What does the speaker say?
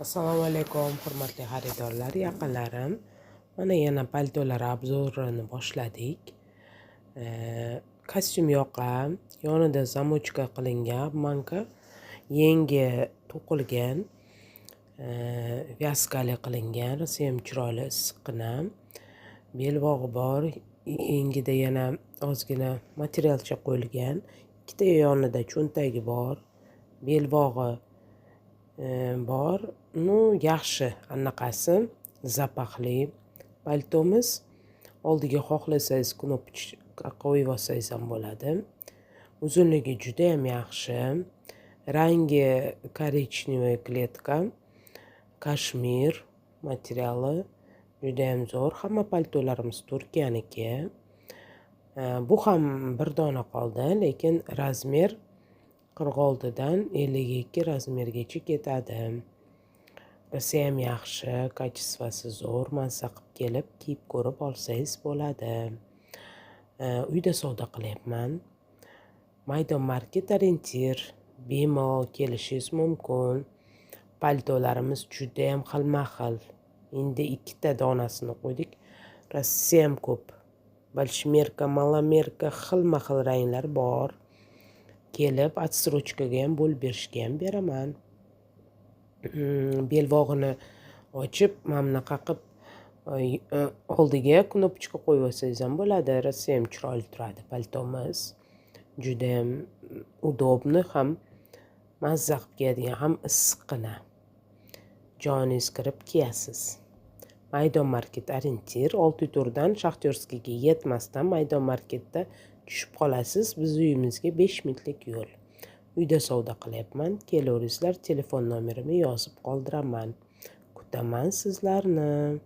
Assalomu alaykum, hurmatli xaridorlar, yaqinlarim. Mana yana paltolar obzorini boshladik. Kostyum yoqam, yonida zamochka qilingan, manka yengi to'qilgan, vyaskali qilingan, ham chiroyli issiqqina. Belbog'i bor, yengida yana ozgina materialcha qo'yilgan. Ikkita yonida cho'ntagi bor, belbog'i bor. Yaxshi anaqasi zapaqli paltomiz. Oldiga xohlasangiz knopочка qo'yib olsangiz ham bo'ladi. Uzunligi juda ham yaxshi. Rangi korичневый kletka, kashmir materiali juda ham zo'r. Hamma paltolarimiz Turkiyaniki. Bu ham bir dona qoldi, lekin razmer 46 dan 52 razmergacha ketadi. Rasi ham yaxshi, kачествоsi zo'r. Mazza qilib kelib, kiyib ko'rib olsangiz bo'ladi. Uyda savdo qilyapman. Maydon market orientir, bemalol kelishingiz mumkin. Paltolarimiz juda ham xilma-xil. Endi ikkita donasini qo'ydik. Rasi ham ko'p. Bolshmerka, malamerka, xilma-xil ranglar bor. Kelib, отсрочкаga ham bo'lib berishga ham beraman. Belbog'ini ochib, mana bunaqa qilib oldiga knopочка qo'yib olsangiz ham bo'ladi. Rasi ham chiroyli turadi paltomiz. Juda ham udobni, ham mazza qilib kiyadigan, ham issiqqina. Joningiz kirib kiyasiz. Maydon market orientir, Oltiturdan Shaxtyorskiyga yetmasdan maydon marketda tushib qolasiz. Biz uyimizga 5 minutlik yo'l. Uyda savdo qilyapman. Kelaveringizlar, telefon nomerimni yozib qoldiraman. Kutaman sizlarni.